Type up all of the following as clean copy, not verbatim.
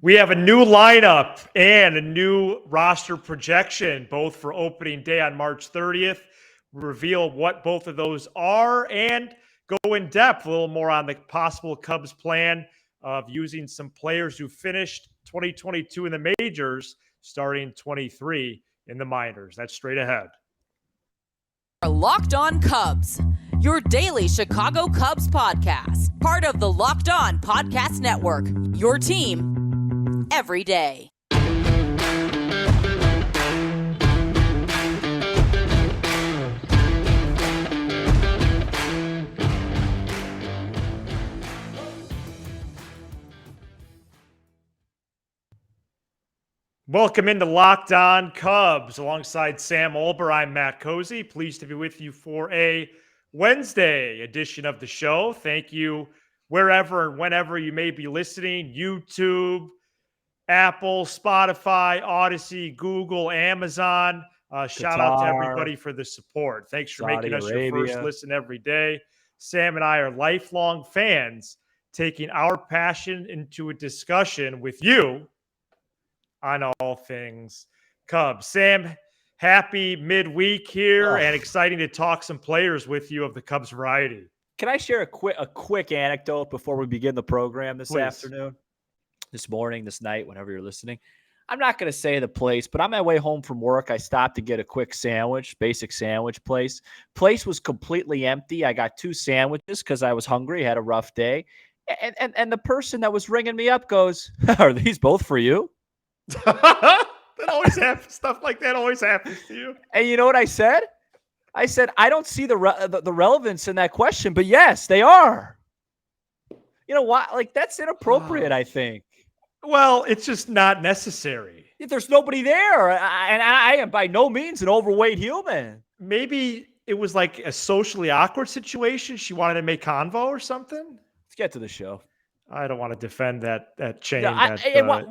We have a new lineup and a new roster projection, both for opening day on March 30th. We'll reveal what both of those are and go in depth a little more on the possible Cubs plan of using some players who finished 2022 in the majors, starting 23 in the minors. That's straight ahead. Locked On Cubs, your daily Chicago Cubs podcast, part of the Locked On Podcast Network, your team every day. Welcome into Locked On Cubs. Alongside Sam Olber, I'm Matt Cozy. Pleased to be with you for a Wednesday edition of the show. Thank you wherever and whenever you may be listening. YouTube, Apple, Spotify, Odyssey, Google, Amazon. Shout out to everybody for the support. Thanks for making us your first listen every day. Sam and I are lifelong fans, taking our passion into a discussion with you on all things Cubs. Sam, happy midweek here and exciting to talk some players with you of the Cubs variety. Can I share a quick anecdote before we begin the program this afternoon, this morning, this night, whenever you're listening? I'm not going to say the place, but on my way home from work, I stopped to get a quick sandwich, basic sandwich place. Place was completely empty. I got 2 sandwiches because I was hungry, had a rough day. And the person that was ringing me up goes, "Are these both for you?" That always happens. Stuff like that always happens to you. And you know what I said? I said, I don't see the relevance in that question, but yes, they are. You know what? Like, that's inappropriate, I think. Well, it's just not necessary. If there's nobody there, and I am by no means an overweight human. Maybe it was like a socially awkward situation. She wanted to make convo or something. Let's get to the show. I don't want to defend that chain. No,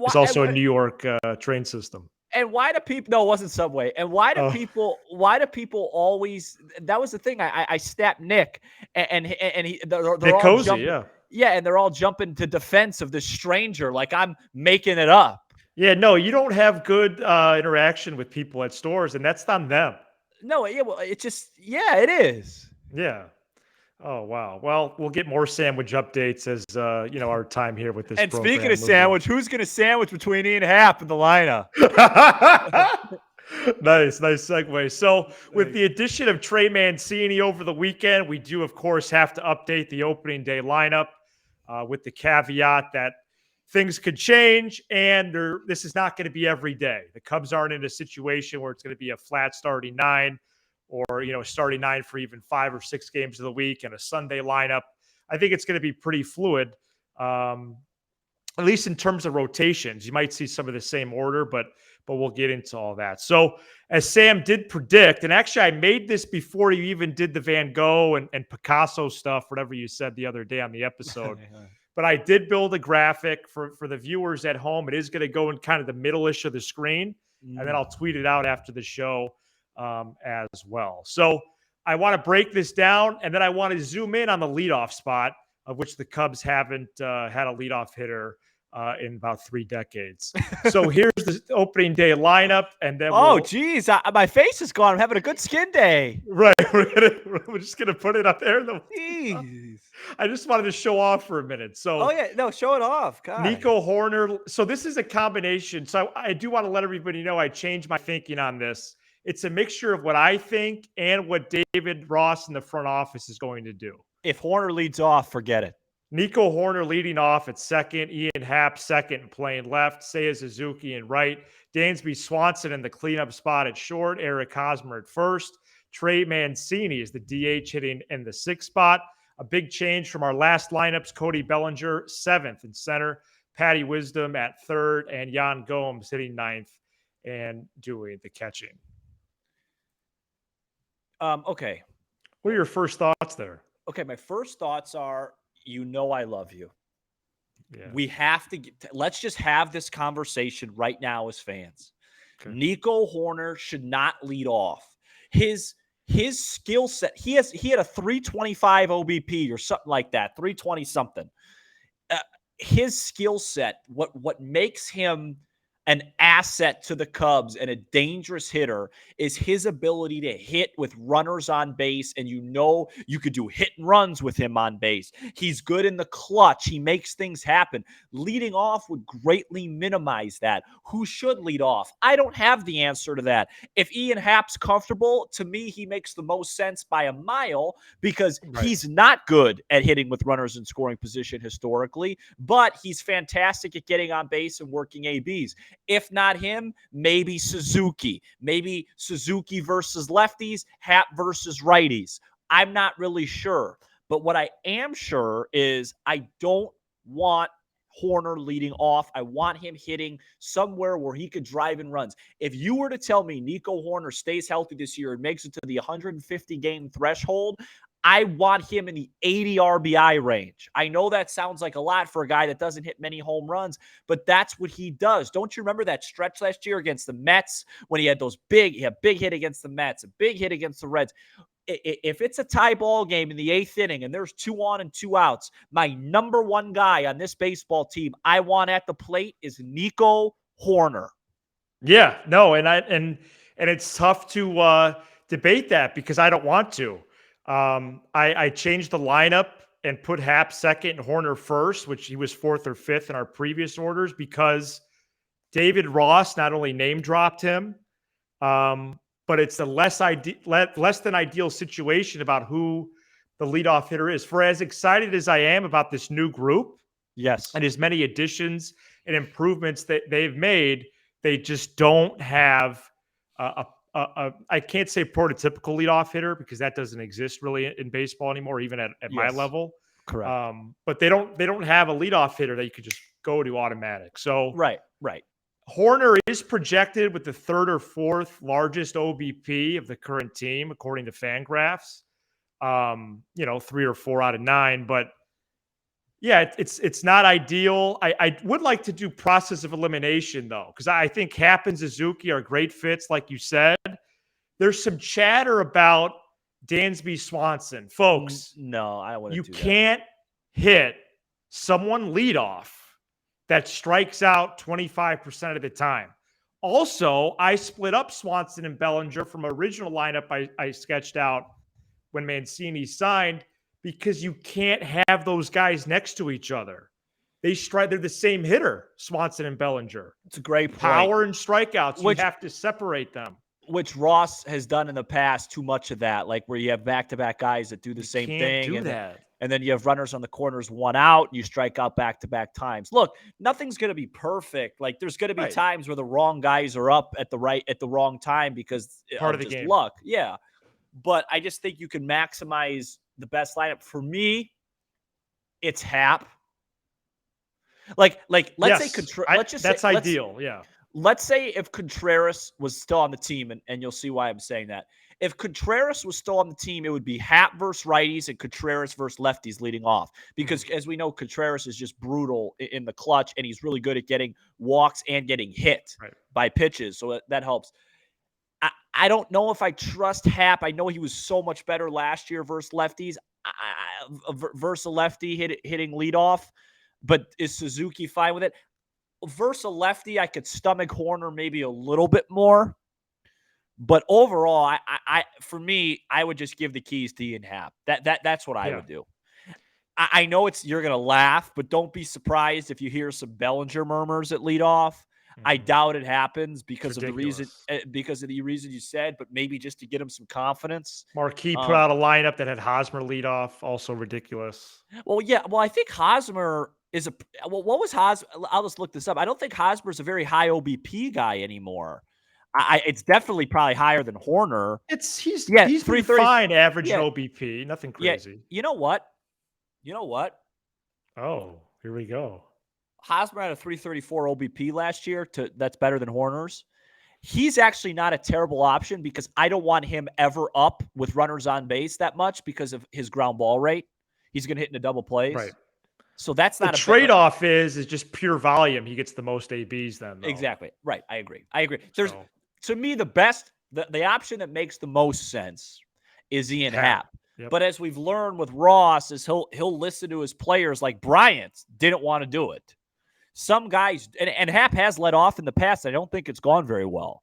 it's also a New York train system. And why do people? No, it wasn't Subway. And why do people? Why do people always? That was the thing. I snapped Nick, and they're Nick all Cozy, jumping, and they're all jumping to defense of this stranger, like I'm making it up. Yeah, no, you don't have good interaction with people at stores, and that's on them. No, well, it just, it is. Yeah. Oh, wow. Well, we'll get more sandwich updates as, our time here with this And program. Speaking of sandwich, who's going to sandwich between Ian Happ and the lineup? Nice segue. So with the addition of Trey Mancini over the weekend, we do, of course, have to update the opening day lineup with the caveat that things could change, and this is not going to be every day. The Cubs aren't in a situation where it's going to be a flat starting 9 or, starting 9 for even 5 or 6 games of the week and a Sunday lineup. I think it's going to be pretty fluid, at least in terms of rotations. You might see some of the same order, but we'll get into all that. So as Sam did predict, and actually I made this before you even did the Van Gogh and Picasso stuff, whatever you said the other day on the episode. But I did build a graphic for the viewers at home. It is going to go in kind of the middle-ish of the screen, and then I'll tweet it out after the show as well. So I want to break this down, and then I want to zoom in on the leadoff spot, of which the Cubs haven't had a leadoff hitter in about 3 decades. So here's the opening day lineup, and then geez, my face is gone. I'm having a good skin day. Right, we're just gonna put it up there. Jeez. I just wanted to show off for a minute. So show it off. God. Nico Horner. So this is a combination. So I do want to let everybody know I changed my thinking on this. It's a mixture of what I think and what David Ross in the front office is going to do. If Horner leads off, forget it. Nico Horner leading off at second, Ian Happ second and playing left, Seiya Suzuki in right, Dansby Swanson in the cleanup spot at short, Eric Hosmer at first, Trey Mancini is the DH hitting in the 6th spot. A big change from our last lineups, Cody Bellinger 7th in center, Patty Wisdom at 3rd, and Yan Gomes hitting 9th and doing the catching. Okay. What are your first thoughts there? Okay, my first thoughts are, I love you. Yeah. We have to let's just have this conversation right now as fans. Okay. Nico Horner should not lead off. His skill set, he had a 325 OBP or something like that, 320 something. his skill set, what makes him an asset to the Cubs and a dangerous hitter is his ability to hit with runners on base. And you could do hit and runs with him on base. He's good in the clutch. He makes things happen. Leading off would greatly minimize that. Who should lead off? I don't have the answer to that. If Ian Happ's comfortable, to me, he makes the most sense by a mile because he's not good at hitting with runners in scoring position historically, but he's fantastic at getting on base and working ABs. If not him, maybe Suzuki. Maybe Suzuki versus lefties, Happ versus righties. I'm not really sure. But what I am sure is I don't want Hoerner leading off. I want him hitting somewhere where he could drive in runs. If you were to tell me Nico Hoerner stays healthy this year and makes it to the 150 game threshold, I want him in the 80 RBI range. I know that sounds like a lot for a guy that doesn't hit many home runs, but that's what he does. Don't you remember that stretch last year against the Mets when he had big hit against the Mets, a big hit against the Reds? If it's a tie ball game in the 8th inning and there's 2 on and 2 outs, my number one guy on this baseball team I want at the plate is Nico Hoerner. Yeah, no, and it's tough to debate that because I don't want to. I changed the lineup and put Happ second and Hoerner first, which he was 4th or 5th in our previous orders because David Ross not only name dropped him, but it's a less than ideal situation about who the leadoff hitter is. For as excited as I am about this new group, yes, and as many additions and improvements that they've made, they just don't have I can't say prototypical leadoff hitter because that doesn't exist really in baseball anymore, even at my level. Correct. But they don't have a leadoff hitter that you could just go to automatic. So right. Hoerner is projected with the 3rd or 4th largest OBP of the current team, according to Fangraphs. 3 or 4 out of 9, but yeah, it's not ideal. I would like to do process of elimination though, because I think Happ and Suzuki are great fits, like you said. There's some chatter about Dansby Swanson, folks. No, I don't want to. You can't hit someone leadoff that strikes out 25% of the time. Also, I split up Swanson and Bellinger from original lineup I sketched out when Mancini signed because you can't have those guys next to each other. They're the same hitter, Swanson and Bellinger. It's a great point. Power and strikeouts, you have to separate them. Which Ross has done in the past, too much of that, like where you have back-to-back guys that do the same thing. And then you have runners on the corners, 1 out, you strike out back-to-back times. Look, nothing's going to be perfect. Like there's going to be times where the wrong guys are up at the wrong time because part of the game. Luck. Yeah. But I just think you can maximize the best lineup. For me, it's Happ. Let's say that's ideal. Yeah. Let's say if Contreras was still on the team, and you'll see why I'm saying that. If Contreras was still on the team, it would be Happ versus righties and Contreras versus lefties leading off. Because as we know, Contreras is just brutal in the clutch, and he's really good at getting walks and getting hit by pitches. So that helps. I don't know if I trust Happ. I know he was so much better last year versus lefties, versus a lefty hitting leadoff. But is Suzuki fine with it? Versus a lefty, I could stomach Hoerner maybe a little bit more. But overall, for me, I would just give the keys to Ian Happ. That's what I would do. I know you're going to laugh, but don't be surprised if you hear some Bellinger murmurs at leadoff. I doubt it happens because of the reason you said, but maybe just to get him some confidence. Marquis put out a lineup that had Hosmer lead off, also ridiculous. Well, yeah. Well, I think Hosmer is what was Hosmer? I'll just look this up. I don't think Hosmer's a very high OBP guy anymore. It's definitely probably higher than Hoerner. He's pretty fine average OBP, nothing crazy. Yeah. You know what? Oh, here we go. Hosmer had a 334 OBP last year. That's better than Hoerner's. He's actually not a terrible option because I don't want him ever up with runners on base that much because of his ground ball rate. He's going to hit into double plays. Right. So that's not the trade-off is just pure volume. He gets the most ABs then. Though. Exactly. Right. I agree. To me, the option that makes the most sense is Ian Happ. Yep. But as we've learned with Ross, is he'll listen to his players. Like Bryant didn't want to do it. Some guys, and Hap has led off in the past. I don't think it's gone very well.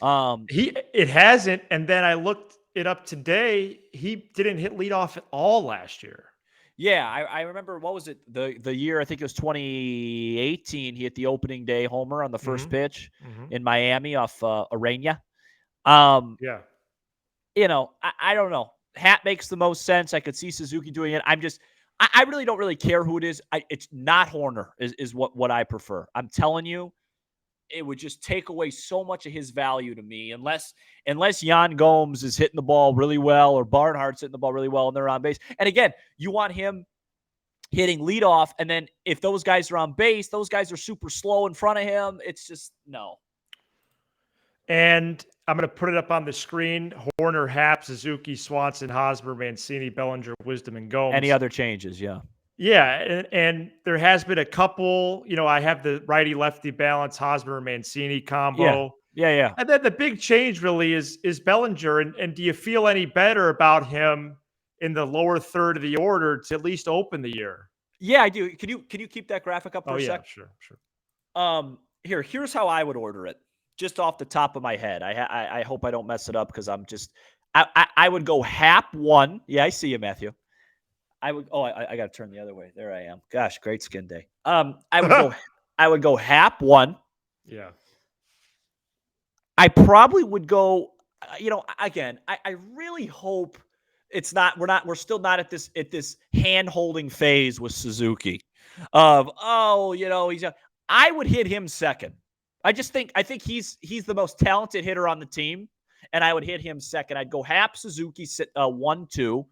It hasn't. And then I looked it up today. He didn't hit leadoff at all last year. Yeah, I remember, what was it? The year, I think it was 2018, he hit the opening day homer on the first pitch in Miami off Arena. Yeah. I don't know. Hat makes the most sense. I could see Suzuki doing it. I really don't really care who it is. It's not Horner is what I prefer. I'm telling you, it would just take away so much of his value to me unless Jan Gomes is hitting the ball really well or Barnhart's hitting the ball really well and they're on base. And again, you want him hitting leadoff, and then if those guys are on base, those guys are super slow in front of him. It's just no. And I'm going to put it up on the screen. Horner, Happ, Suzuki, Swanson, Hosmer, Mancini, Bellinger, Wisdom, and Gomes. Any other changes? Yeah. Yeah, and there has been a couple. I have the righty-lefty balance, Hosmer, Mancini combo. Yeah. And then the big change really is Bellinger. And do you feel any better about him in the lower third of the order to at least open the year? Yeah, I do. Can you keep that graphic up for a sec? Sure. Here's how I would order it, just off the top of my head. I hope I don't mess it up because I would go Hap 1. Yeah, I see you, Matthew. I got to turn the other way. There I am. Gosh, great skin day. I would go Hap 1. Yeah. I probably would go, again, I really hope we're still not at this hand-holding phase with Suzuki of, I would hit him second. I think he's the most talented hitter on the team, and I would hit him second. I'd go Hap, Suzuki, 1, 2.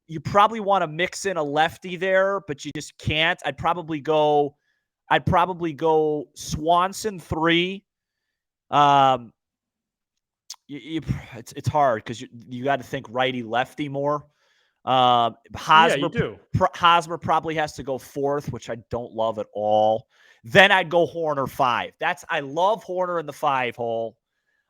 You probably want to mix in a lefty there, but you just can't. I'd probably go Swanson 3. It's hard because you got to think righty lefty more. Hosmer, you do. Hosmer probably has to go 4th, which I don't love at all. Then I'd go Horner 5. I love Horner in the 5 hole.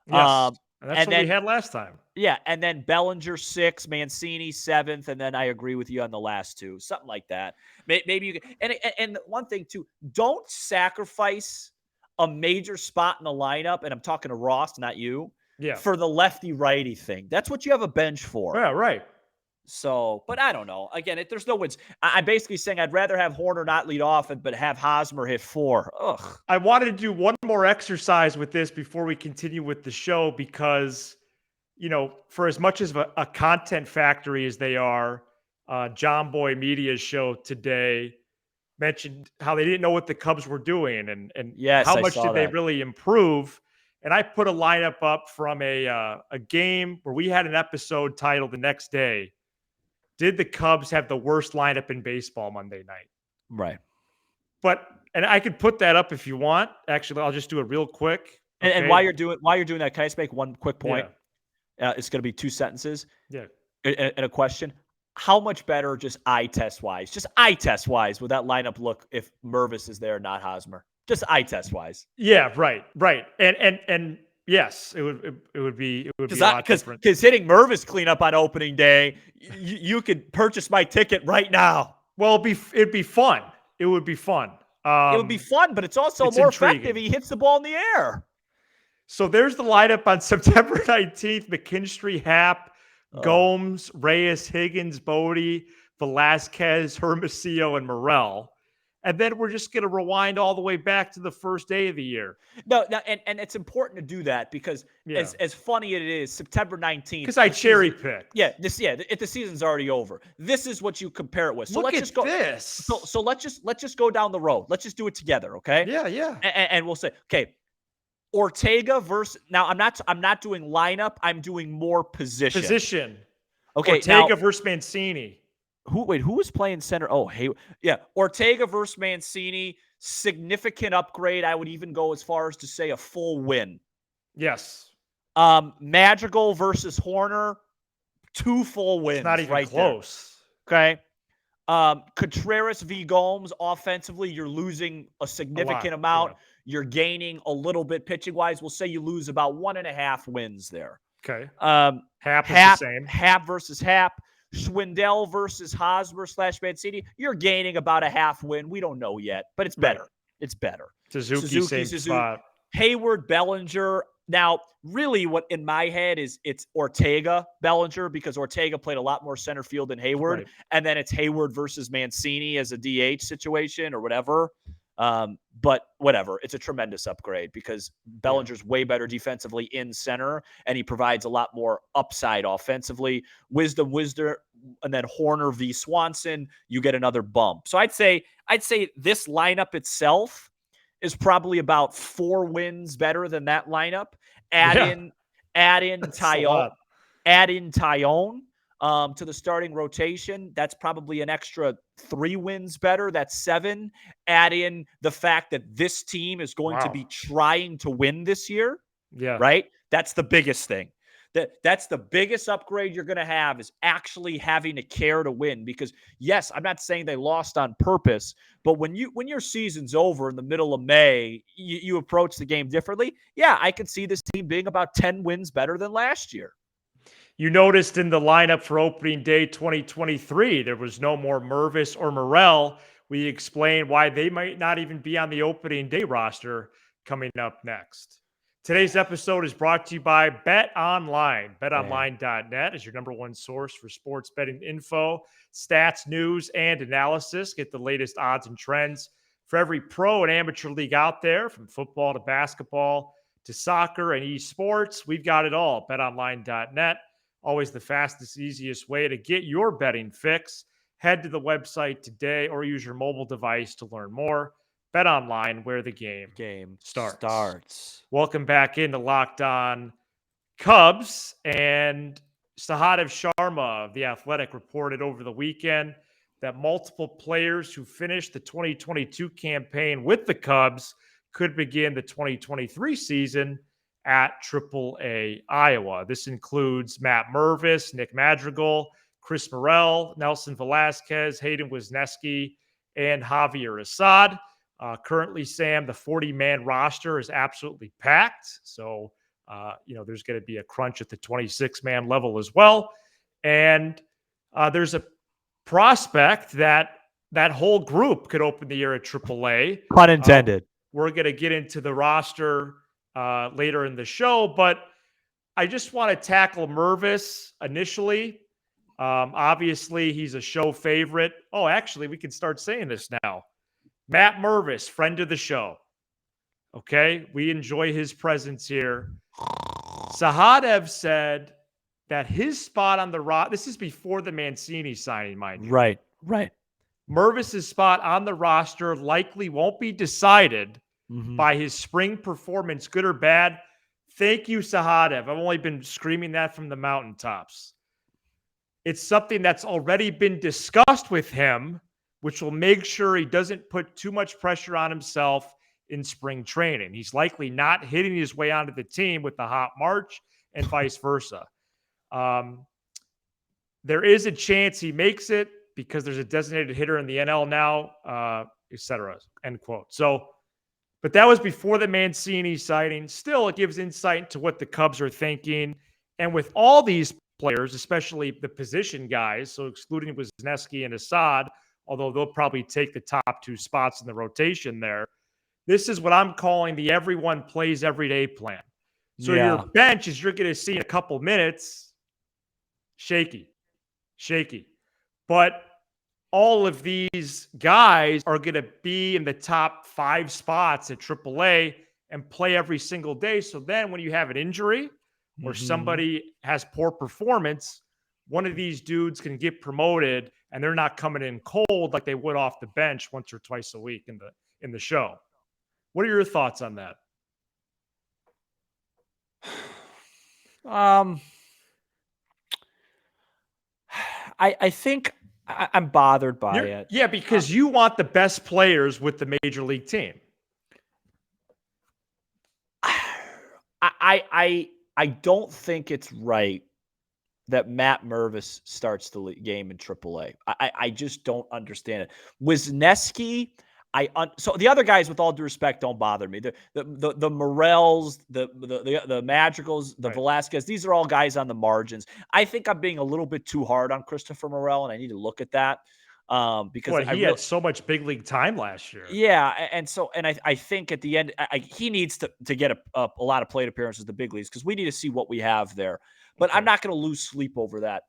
Yes. And that's what we had last time. Yeah, and then Bellinger 6, Mancini 7th, and then I agree with you on the last 2, something like that. Maybe you can, and one thing too, don't sacrifice a major spot in the lineup, and I'm talking to Ross, not you. Yeah. For the lefty righty thing, that's what you have a bench for. Yeah, right. So, but I don't know. Again, there's no wins. I'm basically saying I'd rather have Horner not lead off, but have Hosmer hit 4. Ugh. I wanted to do one more exercise with this before we continue with the show because, for as much as a content factory as they are, John Boy Media's show today mentioned how they didn't know what the Cubs were doing and yes, how much did they really improve. And I put a lineup up from a game where we had an episode titled The Next Day. Did the Cubs have the worst lineup in baseball Monday night? Right. And I could put that up if you want. Actually, I'll just do it real quick. Okay? And while you're doing that, can I just make one quick point? Yeah. It's going to be 2 sentences. Yeah. And a question. How much better, just eye test wise, would that lineup look if Mervis is there, not Hosmer? Just eye test wise. Yeah, right. And yes, it would be a lot different. Because hitting Mervis cleanup on opening day, you could purchase my ticket right now. Well, it'd be fun. It would be fun. It would be fun, but it's also more effective. He hits the ball in the air. So there's the lineup on September 19th: McKinstry, Happ, Gomes, Reyes, Higgins, Bodie, Velasquez, Hermosillo, and Morel. And then we're just going to rewind all the way back to the first day of the year. No, and it's important to do that because as funny as it is, September 19th. Because I cherry picked. Yeah, the season's already over. This is what you compare it with. So let's just go. So let's just go down the road. Let's just do it together, okay? Yeah. And we'll say, okay, Ortega versus. Now I'm not doing lineup. I'm doing more position. Okay, Ortega versus Mancini. Who was playing center? Oh, hey, yeah. Ortega versus Mancini, significant upgrade. I would even go as far as to say a full win. Yes. Madrigal versus Horner, 2 full wins. It's not even close. There. Okay. Contreras v. Gomes, offensively, you're losing a significant amount. Yeah. You're gaining a little bit pitching wise. We'll say you lose about 1.5 wins there. Okay. Hap is the same. Hap versus Hap. Schwindel versus Hosmer / Mancini. You're gaining about a half win. We don't know yet, but it's better. Right. It's better. Suzuki, same spot. Hayward, Bellinger. Now, really what in my head is it's Ortega, Bellinger, because Ortega played a lot more center field than Hayward. Right. And then it's Hayward versus Mancini as a DH situation or whatever. But whatever, it's a tremendous upgrade because Bellinger's way better defensively in center, and he provides a lot more upside offensively. Wisdom, and then Horner v. Swanson, you get another bump. So I'd say this lineup itself is probably about 4 wins better than that lineup. Add in Tyone. Add in Tyone to the starting rotation. That's probably an extra 3 wins better. That's 7. Add in the fact that this team is going to be trying to win this year. Yeah. Right? That's the biggest thing. That's the biggest upgrade you're going to have is actually having to care to win. Because, yes, I'm not saying they lost on purpose, but when your season's over in the middle of May, you approach the game differently. Yeah, I can see this team being about 10 wins better than last year. You noticed in the lineup for opening day 2023, there was no more Mervis or Morel. We explained why they might not even be on the opening day roster coming up next. Today's episode is brought to you by Bet Online. BetOnline.net is your number one source for sports betting info, stats, news, and analysis. Get the latest odds and trends for every pro and amateur league out there, from football to basketball to soccer and esports. We've got it all. BetOnline.net, always the fastest, easiest way to get your betting fix. Head to the website today or use your mobile device to learn more. Bet Online, where the game starts. Welcome back into Locked On Cubs. And Sahadev Sharma of The Athletic reported over the weekend that multiple players who finished the 2022 campaign with the Cubs could begin the 2023 season at AAA Iowa. This includes Matt Mervis, Nick Madrigal, Chris Morel, Nelson Velasquez, Hayden Wisniewski, and Javier Assad. Currently, Sam, the 40-man roster is absolutely packed. So, there's going to be a crunch at the 26-man level as well. And there's a prospect that whole group could open the year at AAA. Pun intended. We're going to get into the roster later in the show, but I just want to tackle Mervis initially. Obviously, he's a show favorite. Oh, actually, we can start saying this now. Matt Mervis, friend of the show. Okay, we enjoy his presence here. Sahadev said that his spot on the roster, this is before the Mancini signing, mind you. Right. Mervis's spot on the roster likely won't be decided by his spring performance, good or bad. Thank you, Sahadev. I've only been screaming that from the mountaintops. It's something that's already been discussed with him, which will make sure he doesn't put too much pressure on himself in spring training. He's likely not hitting his way onto the team with the hot March and vice versa. There is a chance he makes it because there's a designated hitter in the NL now, et cetera, end quote. So, but that was before the Mancini sighting. Still, it gives insight into what the Cubs are thinking. And with all these players, especially the position guys, so excluding Wisniewski and Assad, although they'll probably take the top 2 spots in the rotation there. This is what I'm calling the everyone plays every day plan. So your bench, as you're going to see in a couple minutes, shaky. But all of these guys are going to be in the top 5 spots at AAA and play every single day. So then when you have an injury or somebody has poor performance, one of these dudes can get promoted and they're not coming in cold like they would off the bench once or twice a week in the show. What are your thoughts on that? I think I'm bothered by it. Yeah, because you want the best players with the major league team. I don't think it's right that Matt Mervis starts the game in AAA. I just don't understand it. Wisniewski, So the other guys, with all due respect, don't bother me. The Morels, the Madrigals, the Velasquez, these are all guys on the margins. I think I'm being a little bit too hard on Christopher Morel, and I need to look at that. Because he had so much big league time last year. Yeah, and I think at the end, he needs to get a lot of plate appearances in the big leagues, because we need to see what we have there. But I'm not going to lose sleep over that.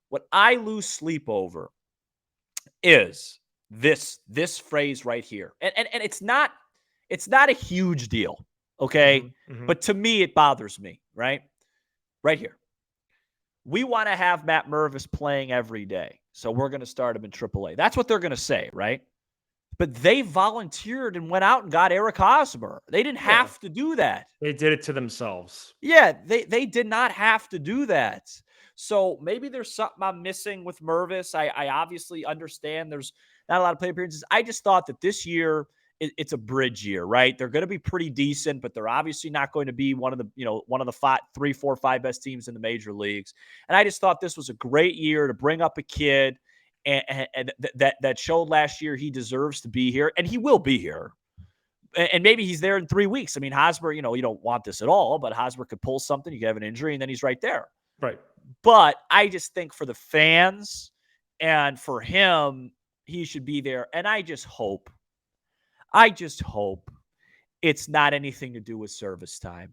What I lose sleep over is this phrase right here, and it's not a huge deal, okay? But to me, it bothers me, right here. We want to have Matt Mervis playing every day, so we're going to start him in AAA. That's what they're going to say, right? But they volunteered and went out and got Eric Hosmer. They didn't have to do that. They did it to themselves. Yeah, they did not have to do that. So maybe there's something I'm missing with Mervis. I obviously understand there's not a lot of play appearances. I just thought that this year it's a bridge year, right? They're going to be pretty decent, but they're obviously not going to be one of the 3, 4, 5 best teams in the major leagues. And I just thought this was a great year to bring up a kid and that showed last year he deserves to be here, and he will be here. And maybe he's there in 3 weeks. I mean, Hosmer, you don't want this at all, but Hosmer could pull something. You could have an injury, and then he's right there. Right. But I just think for the fans and for him, he should be there. And I just hope it's not anything to do with service time.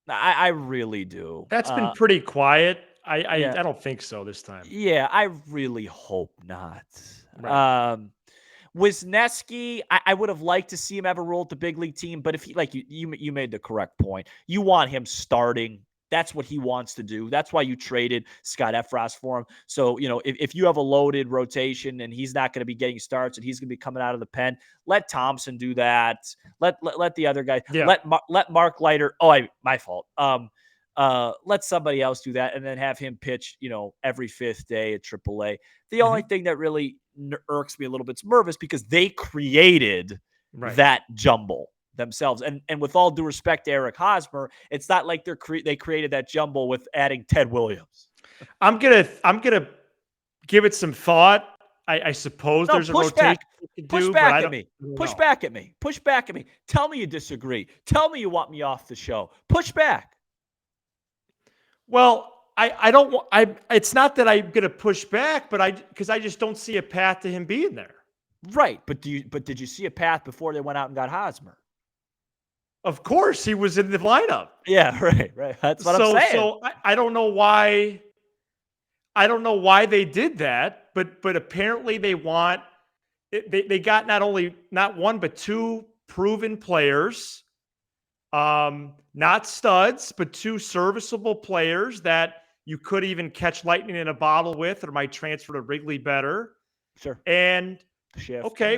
I really do. That's been pretty quiet. I don't think so this time. Yeah, I really hope not. Right. Wisniewski, I would have liked to see him have a role at the big league team, but if he, like you made the correct point. You want him starting. That's what he wants to do. That's why you traded Scott Efros for him. So, if you have a loaded rotation and he's not going to be getting starts and he's going to be coming out of the pen, let Thompson do that. Let the other guy. Yeah. Let Mark Leiter. Oh, my fault. Let somebody else do that and then have him pitch, every 5th day at AAA. The only thing that really irks me a little bit is Mervis, because they created that jumble themselves. And with all due respect to Eric Hosmer, it's not like they created that jumble with adding Ted Williams. I'm gonna give it some thought. I suppose there's a rotation. Push back at me. Tell me you disagree. Tell me you want me off the show. Push back. Well, I don't want. It's not that I'm going to push back, because I just don't see a path to him being there. Right, but did you see a path before they went out and got Hosmer? Of course, he was in the lineup. Yeah, right. That's what I'm saying. So I don't know why. I don't know why they did that, but apparently they want. They got not one but 2 proven players. Not studs, but 2 serviceable players that you could even catch lightning in a bottle with, or might transfer to Wrigley better. Sure. And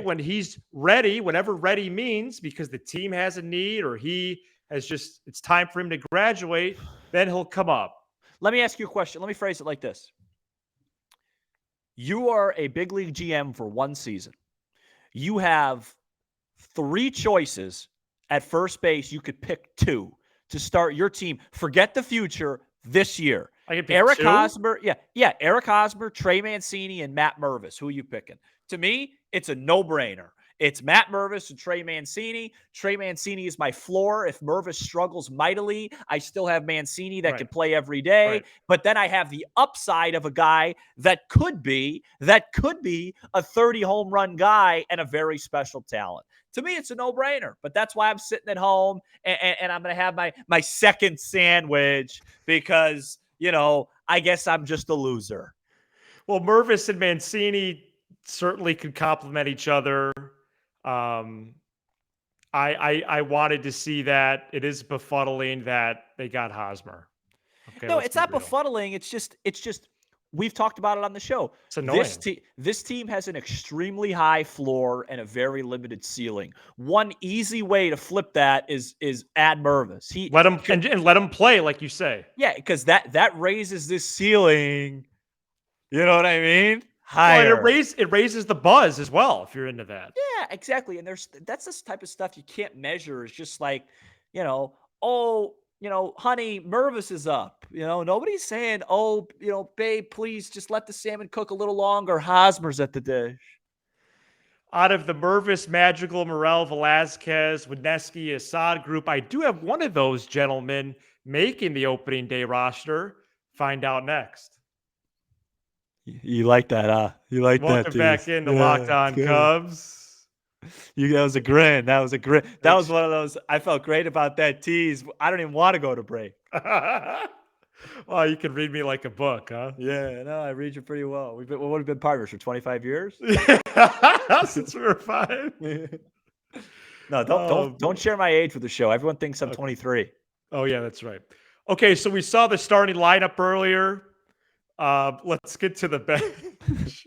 when he's ready, whatever ready means, because the team has a need, or it's time for him to graduate, then he'll come up. Let me ask you a question. Let me phrase it like this. You are a big league GM for 1 season. You have 3 choices at first base. You could pick 2 to start your team. Forget the future this year. I can pick Eric 2? Hosmer. Yeah. Eric Hosmer, Trey Mancini, and Matt Mervis. Who are you picking? To me, it's a no-brainer. It's Matt Mervis and Trey Mancini. Trey Mancini is my floor. If Mervis struggles mightily, I still have Mancini that can play every day. Right. But then I have the upside of a guy that could be a 30 home run guy and a very special talent. To me, it's a no-brainer. But that's why I'm sitting at home and I'm going to have my second sandwich, because, I guess I'm just a loser. Well, Mervis and Mancini certainly could complement each other. I wanted to see that. It is befuddling that they got Hosmer. Okay, no, it's not befuddling. It's just we've talked about it on the show. It's annoying. This team has an extremely high floor and a very limited ceiling. One easy way to flip that is add Mervis. Let him play, like you say. Yeah, because that raises this ceiling. You know what I mean? Higher. Well, it raises the buzz as well, if you're into that. Yeah, exactly. And that's this type of stuff you can't measure. It's just like, honey, Mervis is up. Nobody's saying, babe, please just let the salmon cook a little longer. Hosmer's at the dish. Out of the Mervis, Madrigal, Morel, Velasquez, Wadneski, Assad group, I do have one of those gentlemen making the opening day roster. Find out next. You like that, huh? You like that, Welcome back into Locked On Cubs. That was a grin. That was one of those. I felt great about that tease. I don't even want to go to break. Well, you can read me like a book, huh? Yeah, no, I read you pretty well. We've been partners for 25 years. Since we were 5. No, don't share my age with the show. Everyone thinks I'm 23. Oh yeah, that's right. Okay, so we saw the starting lineup earlier. Let's get to the bench.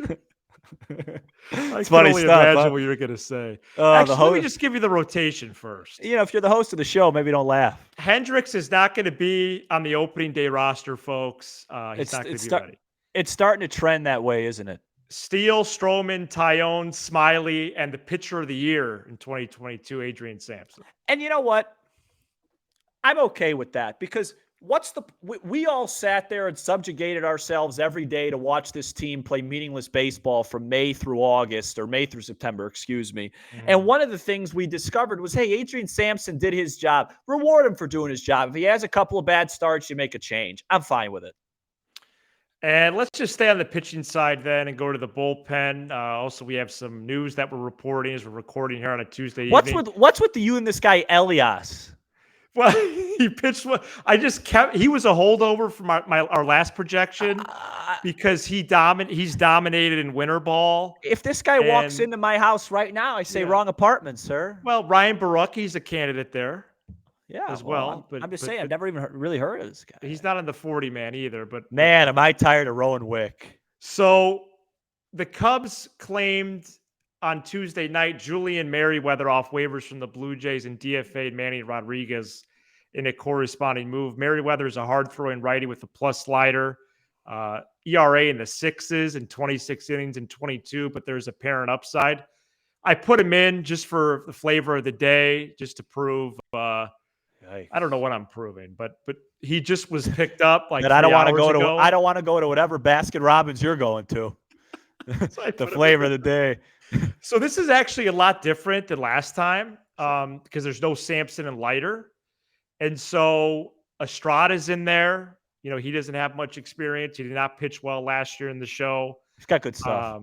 I can only imagine what you were going to say. Actually, let me just give you the rotation first. If you're the host of the show, maybe don't laugh. Hendricks is not going to be on the opening day roster, folks. He's not going to be ready. It's starting to trend that way, isn't it? Steele, Stroman, Tyone, Smiley, and the pitcher of the year in 2022, Adrian Sampson. And you know what? I'm okay with that because we all sat there and subjugated ourselves every day to watch this team play meaningless baseball from May through September, excuse me. Mm-hmm. And one of the things we discovered was, hey, Adrian Sampson did his job. Reward him for doing his job. If he has a couple of bad starts, you make a change. I'm fine with it. And let's just stay on the pitching side then and go to the bullpen. Also, we have some news that we're reporting as we're recording here on a Tuesday evening. What's with you and this guy, Elias? Well, he pitched. He was a holdover from our last projection because he's dominated in winter ball. If this guy walks into my house right now, I say wrong apartment, sir. Well, Ryan Barucki's a candidate there. Yeah, as well. I'm just saying, I've never even really heard of this guy. He's not on the 40 man either. But man, am I tired of Rowan Wick. So the Cubs claimed on Tuesday night Julian Merryweather off waivers from the Blue Jays and DFA'd Manny Rodriguez in a corresponding move. Merryweather is a hard-throwing righty with a plus slider. ERA in the 6s in 26 innings and 22, but there's apparent upside. I put him in just for the flavor of the day, just to prove I don't know what I'm proving, but he just was picked up like I don't want to go to whatever Baskin Robbins you're going to. The flavor of the day. So this is actually a lot different than last time because there's no Sampson and Leiter. And so Estrada's in there. He doesn't have much experience. He did not pitch well last year in the show. He's got good stuff.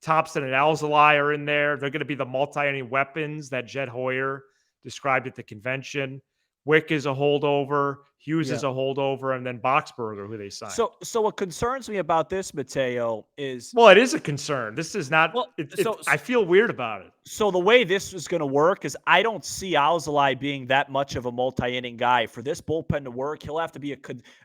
Thompson and Alzolay are in there. They're going to be the multi-inning weapons that Jed Hoyer described at the convention. Wick is a holdover. Hughes is a holdover, and then Boxberger, who they signed. So what concerns me about this, Mateo, is... Well, it is a concern. This is not... Well, I feel weird about it. So the way this is going to work is I don't see Alzolay being that much of a multi-inning guy. For this bullpen to work, he'll have to be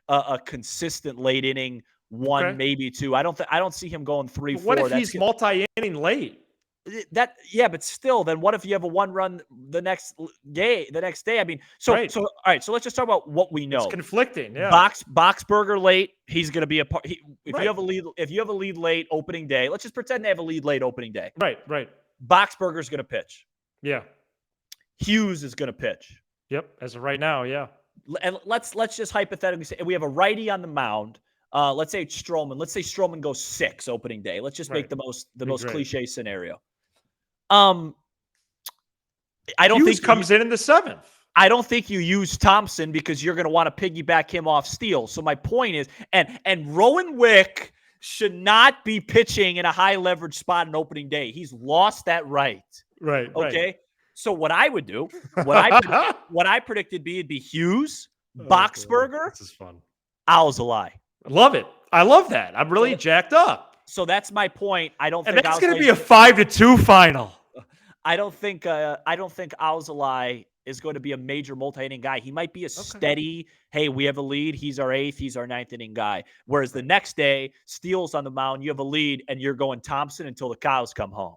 a consistent late inning one, maybe two. I don't see him going 3-4. What if he's multi-inning late? But still, then what if you have a one run the next day? I mean, so all right. So let's just talk about what we know. It's conflicting. Yeah. Boxberger late. He's going to be a part. If you have a lead late opening day, let's just pretend they have a lead late opening day. Right. Boxberger's going to pitch. Yeah. Hughes is going to pitch. Yep. As of right now, yeah. And let's just hypothetically say we have a righty on the mound. Let's say it's Stroman. Let's say Stroman goes 6 opening day. Let's just make the most cliche scenario. I don't Hughes think comes in the 7th. I don't think you use Thompson because you're going to want to piggyback him off Steele. So my point is, and Rowan Wick should not be pitching in a high leverage spot on opening day. He's lost that right. Right. Okay. Right. So what I would do, what I predicted it'd be Hughes, Boxberger. This is fun. Alzolay. I love it. I love that. I'm really jacked up. So that's my point. I don't think that's going to be a 5-2 final. I don't think Alzolay is going to be a major multi-inning guy. He might be a steady, hey, we have a lead. He's our 8th. He's our 9th inning guy. Whereas the next day, Steele's on the mound. You have a lead, and you're going Thompson until the cows come home.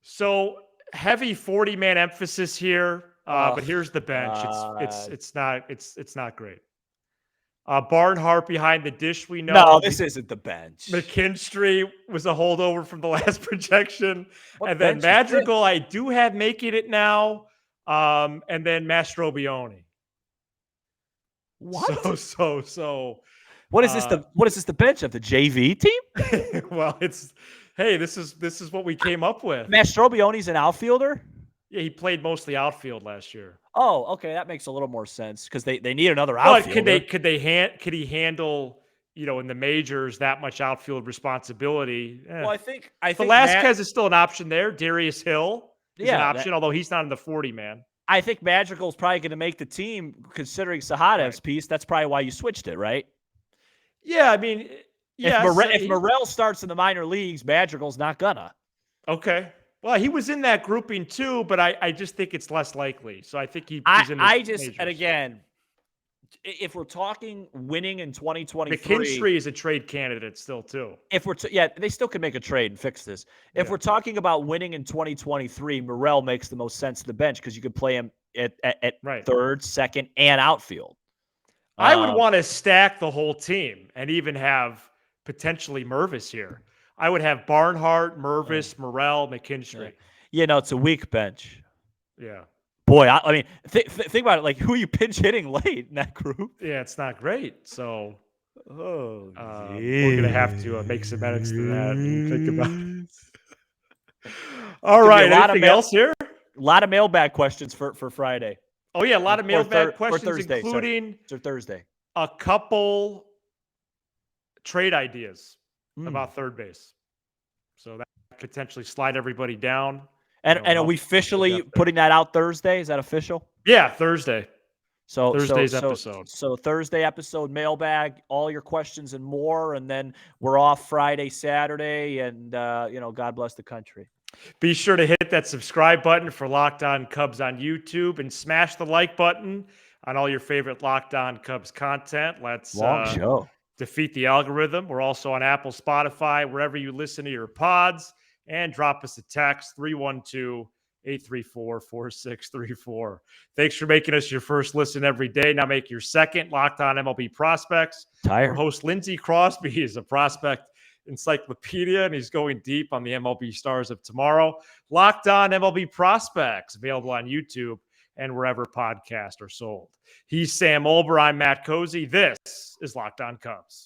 So heavy 40-man emphasis here, but here's the bench. It's not great. Barnhart behind the dish, we know. No, this isn't the bench. McKinstry was a holdover from the last projection. And then Madrigal, I do have making it now. And then Mastrobuoni. What? So. What is this? What is this? The bench of the JV team? Well, Hey, this is what we came up with. Mastrobione's an outfielder? Yeah, he played mostly outfield last year. Oh, okay, that makes a little more sense because they need another But outfielder. could he handle, in the majors that much outfield responsibility? Well, I think Velasquez is still an option there. Darius Hill is an option, although he's not in the 40 man. I think Madrigal's probably going to make the team considering Sahadev's piece. That's probably why you switched it, right? Yeah, I mean, if Morel starts in the minor leagues, Madrigal's not gonna. Okay. Well, he was in that grouping too, but I just think it's less likely. So I think he's in the and again, if we're talking winning in 2023, McKinstry is a trade candidate still too. If we're they still can make a trade and fix this. If we're talking about winning in 2023, Morel makes the most sense to the bench because you could play him at third, second, and outfield. I would want to stack the whole team and even have potentially Mervis here. I would have Barnhart, Mervis, Morel, McKinstry. It's a weak bench. Yeah. Boy, I mean, think about it. Like, who are you pinch hitting late in that group? Yeah, it's not great. So we're going to have to make some edits to that and think about it. All right. Anything else here? A lot of mailbag questions for Friday. Oh, yeah. A lot of mailbag questions, Thursday, including Thursday. A couple trade ideas about third base. So that could potentially slide everybody down. And are we officially putting that out Thursday? Is that official? Yeah, Thursday. So Thursday's episode. So Thursday episode, mailbag, all your questions and more, and then we're off Friday, Saturday, and God bless the country. Be sure to hit that subscribe button for Locked On Cubs on YouTube and smash the like button on all your favorite Locked On Cubs content. Let's defeat the algorithm. We're also on Apple, Spotify, wherever you listen to your pods. And drop us a text, 312-834-4634. Thanks for making us your first listen every day. Now make your second. Locked On MLB Prospects. Our host, Lindsey Crosby, is a prospect encyclopedia, and he's going deep on the MLB stars of tomorrow. Locked On MLB Prospects, available on YouTube and wherever podcasts are sold. He's Sam Olber. I'm Matt Cozy. This is Locked On Cubs.